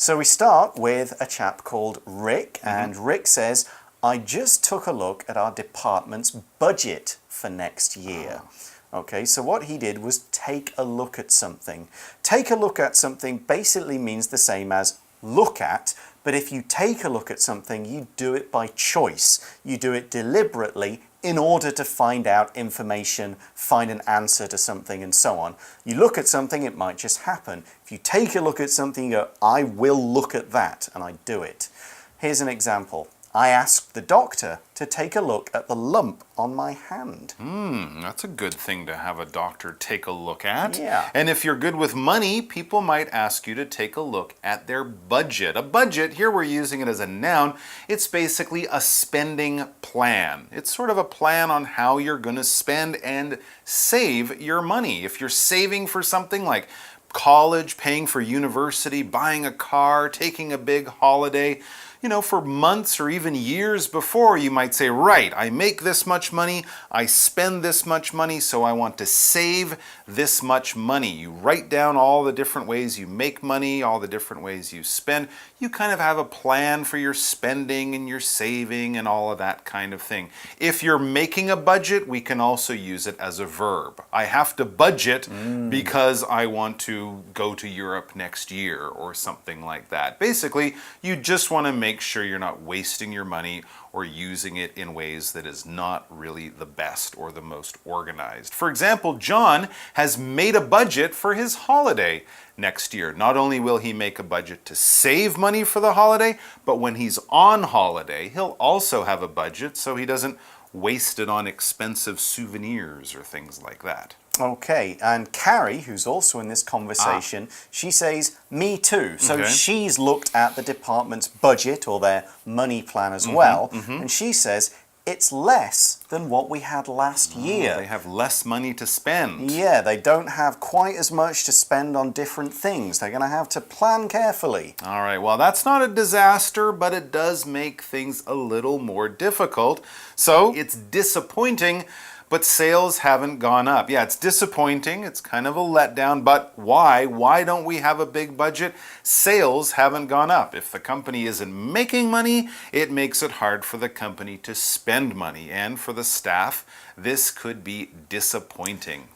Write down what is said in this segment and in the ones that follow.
So we start with a chap called Rick, and Rick says, I just took a look at our department's budget for next year. Okay, so what he did was take a look at something. Take a look at something basically means the same as look at, but if you take a look at something, you do it by choice. You do it deliberately in order to find out information, find an answer to something, and so on. You look at something, it might just happen. If you take a look at something, you go, I will look at that, and I do it. Here's an example. I asked the doctor to take a look at the lump on my hand. That's a good thing to have a doctor take a look at. Yeah. And if you're good with money, people might ask you to take a look at their budget. A budget, here we're using it as a noun, it's basically a spending plan. It's sort of a plan on how you're going to spend and save your money. If you're saving for something like college, paying for university, buying a car, taking a big holiday, you know, for months or even years before, you might say, right, I make this much money, I spend this much money, so I want to save this much money. You write down all the different ways you make money, all the different ways you spend. You kind of have a plan for your spending and your saving and all of that kind of thing. If you're making a budget, we can also use it as a verb. I have to budget because I want to go to Europe next year or something like that. Basically, you just want to make sure you're not wasting your money or using it in ways that is not really the best or the most organized. For example, John has made a budget for his holiday next year. Not only will he make a budget to save money for the holiday, but when he's on holiday, he'll also have a budget so he doesn't waste it on expensive souvenirs or things like that. Okay, and Carrie, who's also in this conversation, she says, me too. So she's looked at the department's budget or their money plan as well, and she says, it's less than what we had last year. They have less money to spend. Yeah, they don't have quite as much to spend on different things. They're going to have to plan carefully. All right, well, that's not a disaster, but it does make things a little more difficult. So it's disappointing, but sales haven't gone up. Yeah, it's disappointing. It's kind of a letdown, but why? Why don't we have a big budget? Sales haven't gone up. If the company isn't making money, it makes it hard for the company to spend money. And for the staff, this could be disappointing.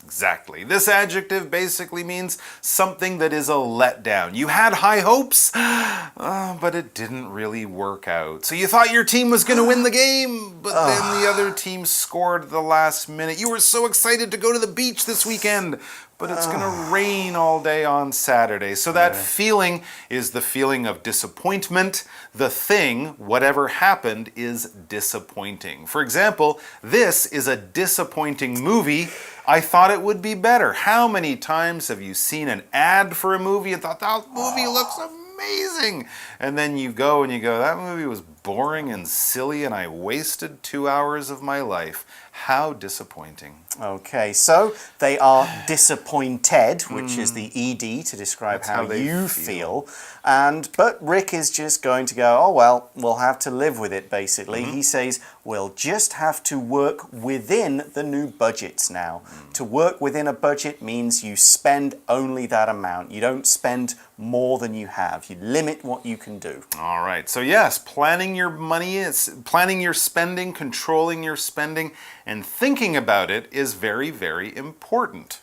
Exactly. This adjective basically means something that is a letdown. You had high hopes, but it didn't really work out. So you thought your team was going to win the game, but then the other team scored at the last minute. You were so excited to go to the beach this weekend, but it's going to rain all day on Saturday. So that feeling is the feeling of disappointment. The thing, whatever happened, is disappointing. For example, this is a disappointing movie. I thought it would be better. How many times have you seen an ad for a movie and thought, that movie looks amazing? And then you go and you go, that movie was boring and silly and I wasted 2 hours of my life. How disappointing. Okay, so they are disappointed, which is the ED to describe how you feel. But Rick is just going to go, oh, well, we'll have to live with it, basically. He says, we'll just have to work within the new budgets now. To work within a budget means you spend only that amount. You don't spend more than you have. You limit what you can do. All right, so yes, planning your money, planning your spending, controlling your spending, and thinking about it is very, very important.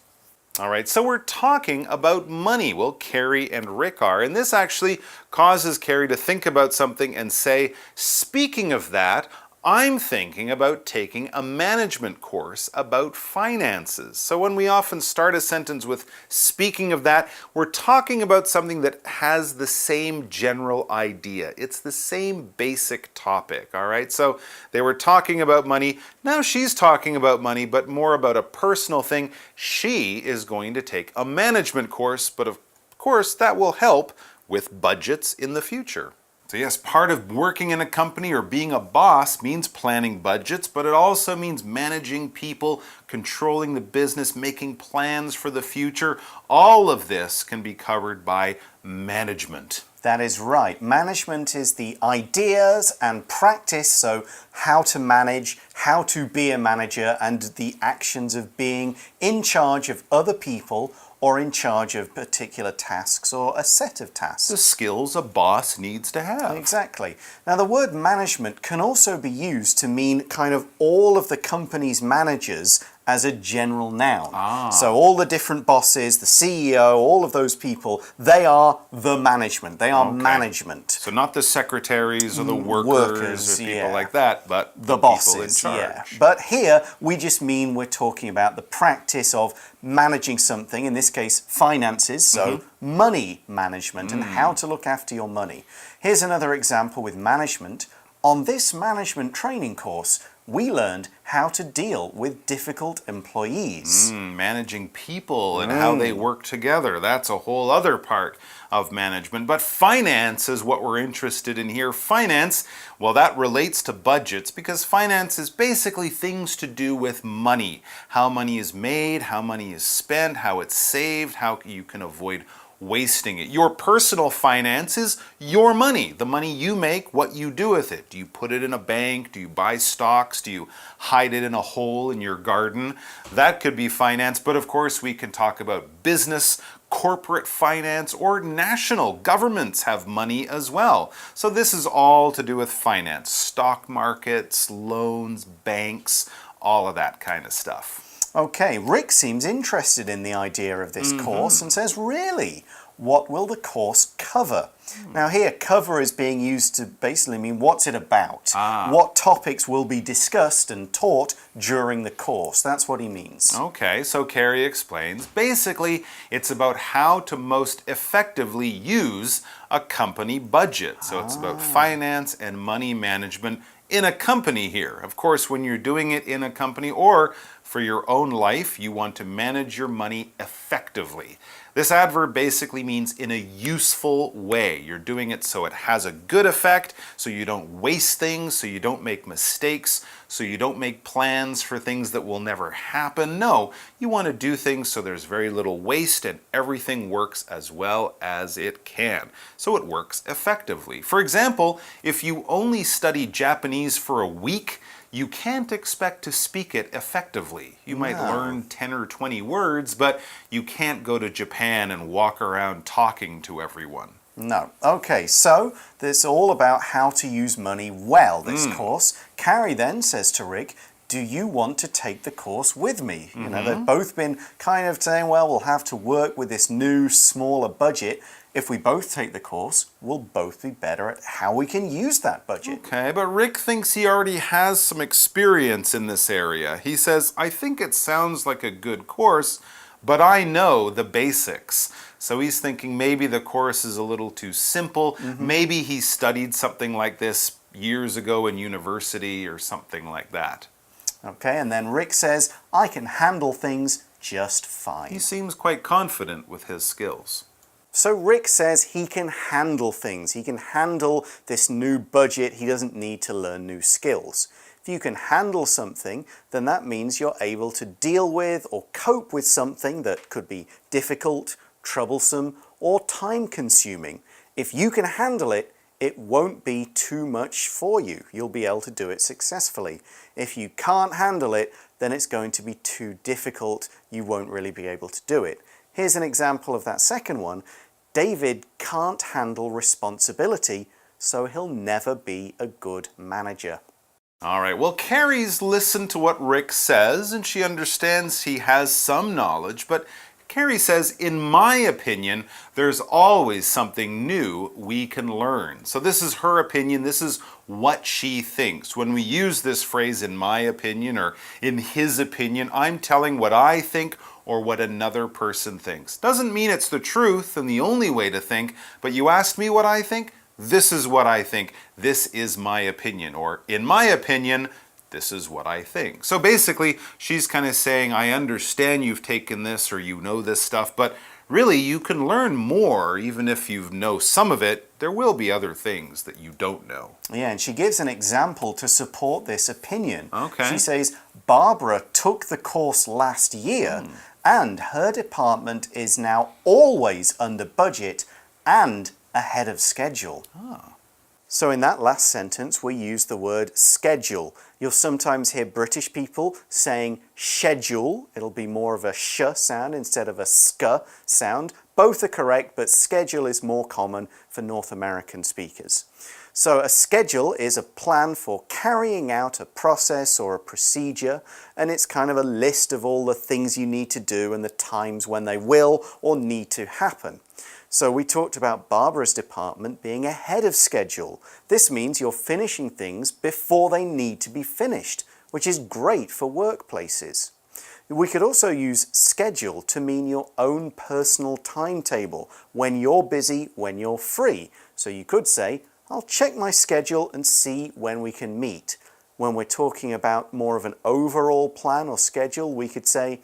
All right, so we're talking about money. Well, Carrie and Rick are, and this actually causes Carrie to think about something and say, speaking of that, I'm thinking about taking a management course about finances. So when we often start a sentence with speaking of that, we're talking about something that has the same general idea. It's the same basic topic, all right? So they were talking about money. Now she's talking about money, but more about a personal thing. She is going to take a management course, but of course that will help with budgets in the future. So yes, part of working in a company or being a boss means planning budgets, but it also means managing people, controlling the business, making plans for the future. All of this can be covered by management. That is right. Management is the ideas and practice, so how to manage, how to be a manager, and the actions of being in charge of other people or in charge of particular tasks or a set of tasks. The skills a boss needs to have. Exactly. Now, the word management can also be used to mean kind of all of the company's managers as a general noun. So all the different bosses, the CEO, all of those people, they are the management. They are management. So not the secretaries or the workers or people like that, but the people bosses, in charge. yeah. But here we just mean we're talking about the practice of managing something, in this case finances, so money management and how to look after your money. Here's another example with management. On this management training course, we learned how to deal with difficult employees. Managing people and how they work together. That's a whole other part of management. But finance is what we're interested in here. Finance, well, that relates to budgets because finance is basically things to do with money. How money is made, how money is spent, how it's saved, how you can avoid wasting it. Your personal finance is your money, the money you make, what you do with it. Do you put it in a bank? Do you buy stocks? Do you hide it in a hole in your garden? That could be finance, but of course we can talk about business, corporate finance, or national governments have money as well. So this is all to do with finance, stock markets, loans, banks, all of that kind of stuff. Okay, Rick seems interested in the idea of this course and says, really, what will the course cover? Now here, cover is being used to basically mean what's it about? What topics will be discussed and taught during the course? That's what he means. Okay, so Carrie explains. Basically, it's about how to most effectively use a company budget. So it's about finance and money management in a company here. Of course, when you're doing it in a company or for your own life, you want to manage your money effectively. This adverb basically means in a useful way. You're doing it so it has a good effect, so you don't waste things, so you don't make mistakes, so you don't make plans for things that will never happen. No, you want to do things so there's very little waste and everything works as well as it can. So it works effectively. For example, if you only study Japanese for a week, you can't expect to speak it effectively. You might learn 10 or 20 words, but you can't go to Japan and walk around talking to everyone. No. Okay, so this is all about how to use money well, this course. Carrie then says to Rick, do you want to take the course with me? You know, they've both been kind of saying, well, we'll have to work with this new, smaller budget. If we both take the course, we'll both be better at how we can use that budget. Okay, but Rick thinks he already has some experience in this area. He says, I think it sounds like a good course, but I know the basics. So he's thinking maybe the course is a little too simple. Maybe he studied something like this years ago in university or something like that. Okay, and then Rick says, I can handle things just fine. He seems quite confident with his skills. So Rick says he can handle things. He can handle this new budget. He doesn't need to learn new skills. If you can handle something, then that means you're able to deal with or cope with something that could be difficult, troublesome, or time-consuming. If you can handle it, it won't be too much for you. You'll be able to do it successfully. If you can't handle it, then it's going to be too difficult. You won't really be able to do it. Here's an example of that second one. David can't handle responsibility, so he'll never be a good manager. All right, well, Carrie's listened to what Rick says, and she understands he has some knowledge, but Carrie says, in my opinion, there's always something new we can learn. So this is her opinion. This is what she thinks. When we use this phrase, in my opinion, or in his opinion, I'm telling what I think or what another person thinks. Doesn't mean it's the truth and the only way to think, but you asked me what I think, this is what I think. This is my opinion. Or, in my opinion, this is what I think. So basically, she's kind of saying, I understand you've taken this or you know this stuff, but really you can learn more even if you know some of it. There will be other things that you don't know. Yeah, and she gives an example to support this opinion. Okay. She says, Barbara took the course last year and her department is now always under budget and ahead of schedule. So in that last sentence, we use the word schedule. You'll sometimes hear British people saying schedule. It'll be more of a sh sound instead of a sk sound. Both are correct, but schedule is more common for North American speakers. So a schedule is a plan for carrying out a process or a procedure, and it's kind of a list of all the things you need to do and the times when they will or need to happen. So we talked about Barbara's department being ahead of schedule. This means you're finishing things before they need to be finished, which is great for workplaces. We could also use schedule to mean your own personal timetable, when you're busy, when you're free. So you could say, I'll check my schedule and see when we can meet. When we're talking about more of an overall plan or schedule, we could say,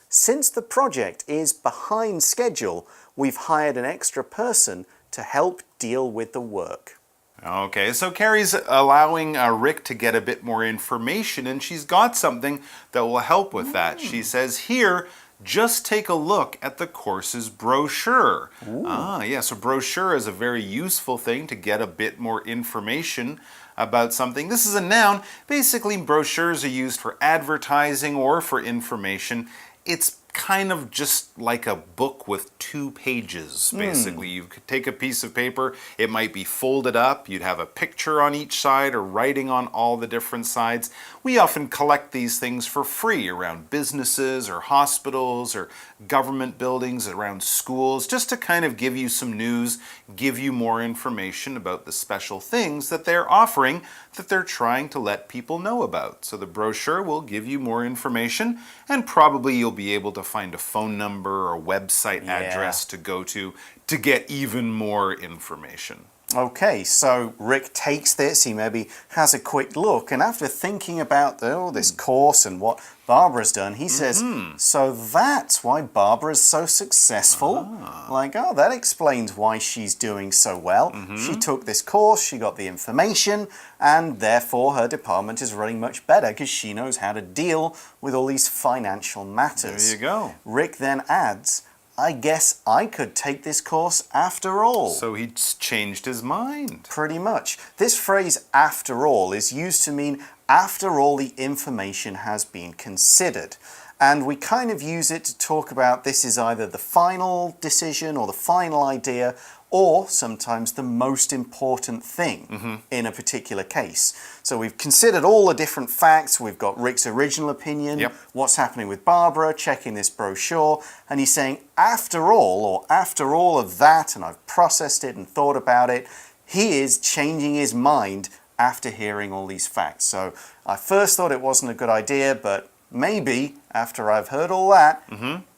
since the project is behind schedule, we've hired an extra person to help deal with the work. Okay, so Carrie's allowing Rick to get a bit more information, and she's got something that will help with that. She says here, just take a look at the course's brochure. So brochure is a very useful thing to get a bit more information about something. This is a noun. Basically, brochures are used for advertising or for information. It's kind of just like a book with 2 pages, basically. You could take a piece of paper, it might be folded up, you'd have a picture on each side or writing on all the different sides. We often collect these things for free around businesses or hospitals or government buildings, around schools, just to kind of give you some news, give you more information about the special things that they're offering, that they're trying to let people know about. So the brochure will give you more information, and probably you'll be able to find a phone number or website address to go to get even more information. Okay, so Rick takes this, he maybe has a quick look, and after thinking about this course and what Barbara's done, he says, so that's why Barbara's so successful? Like, oh, that explains why she's doing so well. She took this course, she got the information, and therefore her department is running much better because she knows how to deal with all these financial matters. There you go. Rick then adds, I guess I could take this course after all. So he's changed his mind. Pretty much. This phrase, after all, is used to mean after all the information has been considered. And we kind of use it to talk about this is either the final decision or the final idea, or sometimes the most important thing in a particular case. So we've considered all the different facts, we've got Rick's original opinion, what's happening with Barbara, checking this brochure, and he's saying, after all, or after all of that, and I've processed it and thought about it, he is changing his mind after hearing all these facts. So I first thought it wasn't a good idea, but maybe after I've heard all that,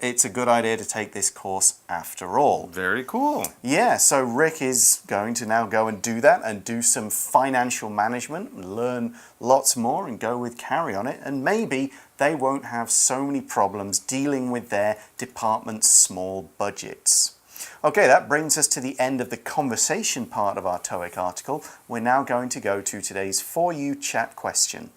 it's a good idea to take this course after all. Very cool. Yeah, so Rick is going to now go and do that and do some financial management and learn lots more and go with Carrie on it. And maybe they won't have so many problems dealing with their department's small budgets. Okay, that brings us to the end of the conversation part of our TOEIC article. We're now going to go to today's For You chat question.